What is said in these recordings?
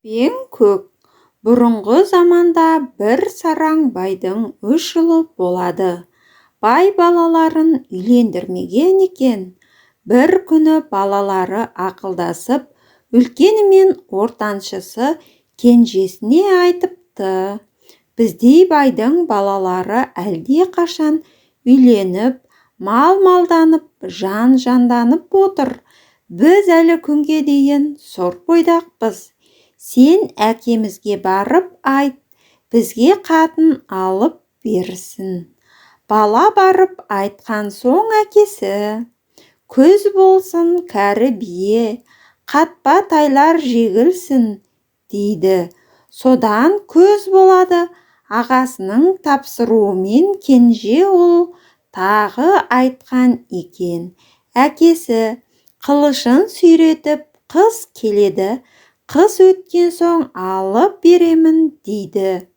пен көк. Бұрынғы заманда бір сараң байдың 3 ұлы болады. Бай балаларын үйлендірмеген екен. Бір күні балалары ақылдасып, үлкені мен ортаншысы кенжесіне айтыпты: біздей байдың балалары әлде қашан үйленіп, мал-малданып, жан-жанданып отыр. Біз әлі күнге дейін сор бойдақпыз. Сен әкемізге барып айт, бізге қатын алып берсін. Бала барып айтқан соң әкесі: күз болсын кәрі бие, қатпа тайлар жегілсін, дейді. Содан күз болады. Ағасының тапсыруымен кенже ұл тағы айтқан екен: әкесі, қылышын сүйретіп қыс келеді, қыс өткен соң алып беремін, дейді.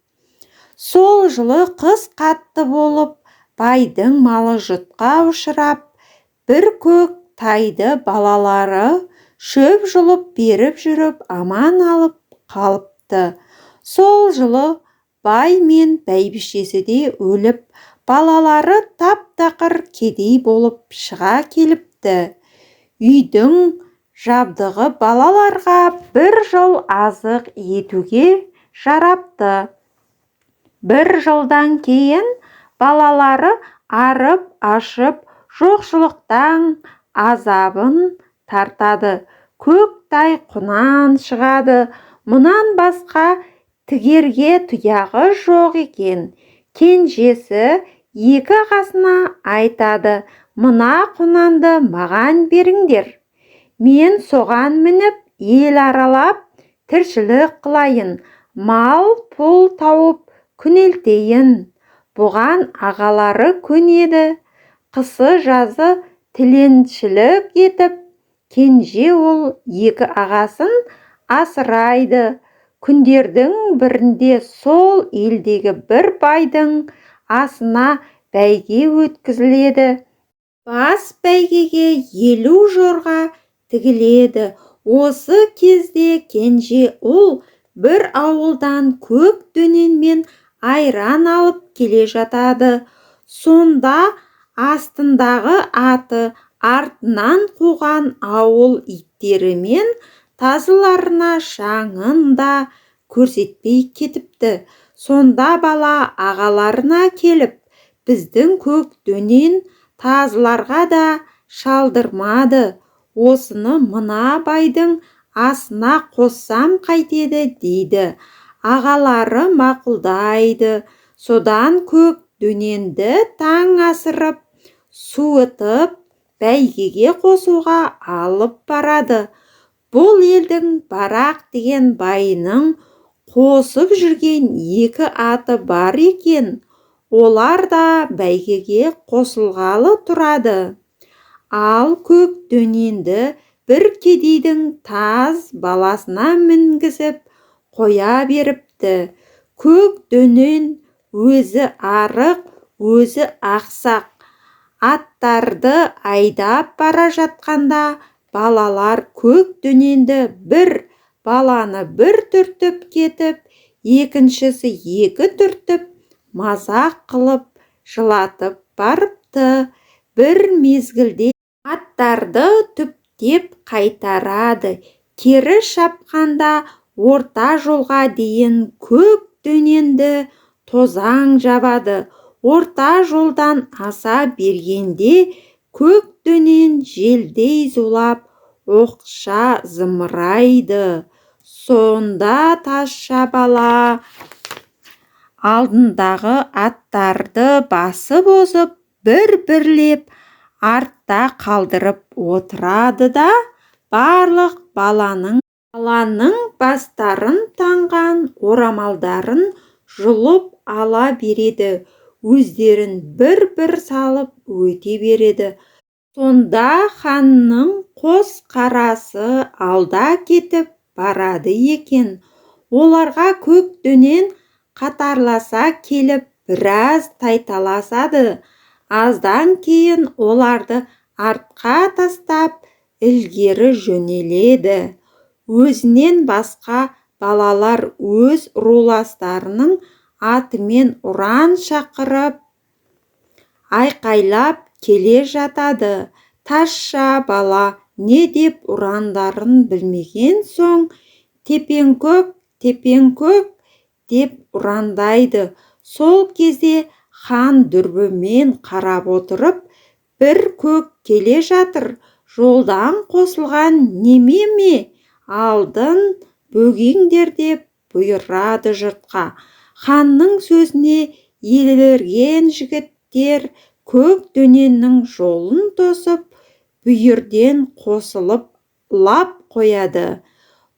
Сол жылы қыс қатты болып, байдың малы жұтқа ұшырап, бір көк тайды балалары шөп жұлып беріп жүріп аман алып қалыпты. Сол жылы бай мен бәйбішесі де өліп, балалары тап-тақыр кедей болып шыға келіпті. Үйдің жабдығы балаларға бір жыл азық етуге жарапты. Бір жылдан кейін балалары арып-ашып, жоқшылықтан азабын тартады. Көк тай құнан шығады. Мұнан басқа тігерге тұяғы жоқ екен. Кенжесі екі ағасына айтады: мына құнанды маған беріңдер. Мен соған мініп, ел аралап, тіршілік қылайын, мал-пұл тауып күнелтейін. Бұған ағалары көнеді. Қысы-жазы тіленшілік етіп, кенже ұл екі ағасын асырайды. Күндердің бірінде сол елдегі бір байдың асына бәйге өткізіледі. Бас бәйгеге 50 жорға тігіледі. Осы кезде кенже ұл бір ауылдан көк дөнен мен айран алып келе жатады. Сонда астындағы аты артынан қуған ауыл иттері мен тазыларына шаңын да көрсетпей кетіпті. Сонда бала ағаларына келіп: біздің көк дөнен тазыларға да шалдырмады. Осыны мына байдың асына қоссам қайтеді, дейді. Ағалары мақұлдайды. Содан көк дөненді таң асырып, суытып, бәйгеге қосуға алып барады. Бұл елдің Барақ деген байының қосып жүрген екі аты бар екен. Олар да бәйгеге қосылғалы тұрады. Ал көк дөненді бір кедейдің таз баласына мінгізіп қоя беріпті. Көк дөнен өзі арық, өзі ақсақ. Аттарды айдап бара жатқанда балалар көк дөненді бір баланы бір түртіп кетіп, екіншісі екі түртіп, мазақ қылып, жылатып барыпты. Бір мезгілде аттарды түптеп қайтарады. Кері шапқанда орта жолға дейін көк дөненді тозаң жабады. Орта жолдан аса бергенде көк дөнен желдей зулап, оқша зымырайды. Сонда тазша бала алдындағы аттарды басып озып, бір-бірлеп артта қалдырып отырады да барлық баланың бастарын таңған орамалдарын жұлып ала береді. Өздерін бір-бір салып өте береді. Сонда ханның қос қарасы алда кетіп барады екен. Оларға көк дөнен қатарласа келіп біраз тайталасады. Аздан кейін оларды артқа тастап ілгері жөнеледі. Өзінен басқа балалар өз руластарының атымен ұран шақырып айқайлап келе жатады. Тазша бала не деп ұрандарын білмеген соң тепеңкөк, тепеңкөк деп ұрандайды. Сол кезде хан дүрбімен қарап отырып, бір көк келе жатыр, жолдан қосылған неме ме? Алдын бөгеңдер деп бұйырады жұртқа. Ханның сөзіне елірген жігіттер көк дөненнің жолын тосып, бүйірден қосылып лап қояды.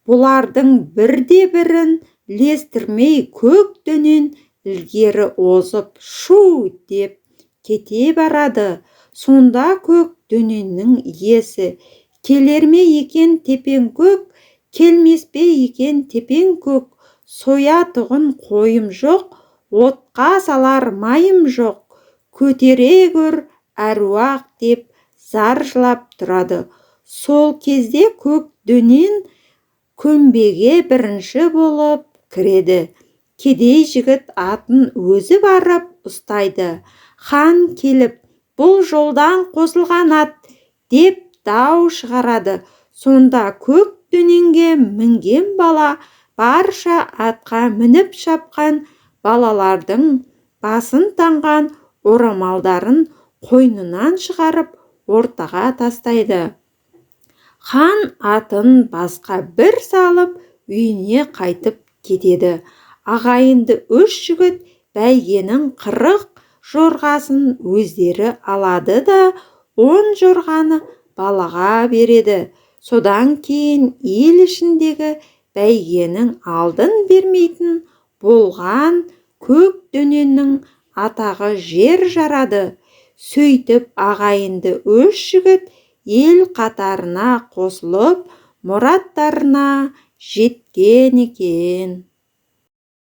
Бұлардың бірде-бірін лестірмей көк дөнен ілгері озып шу деп кете барады. Сонда көк дөненнің иесі: келер ме екен тепеңкөк, келмес пе екен тепеңкөк, соятұғын қойым жоқ, отқа салар майым жоқ, көтере көр әруақ деп зар жылап тұрады. Сол кезде көк дөнен көмбеге бірінші болып кіреді. Кедей жігіт атын өзі барып ұстайды. Хан келіп, бұл жолдан қосылған ат деп дау шығарады. Сонда көк дөненге мінген бала барша атқа мініп шапқан балалардың басын таңған орамалдарын қойнынан шығарып ортаға тастайды. Хан атын басқа бір салып үйіне қайтып кетеді. Ағайынды үш жігіт бәйгенің 40 жорғасын өздері алады да 10 жорғаны балаға береді. Содан кейін ел ішіндегі бәйгенің алдын бермейтін болған көк дөненнің атағы жер жарады. Сөйтіп ағайынды үш жігіт ел қатарына қосылып, мұраттарына жеткен екен.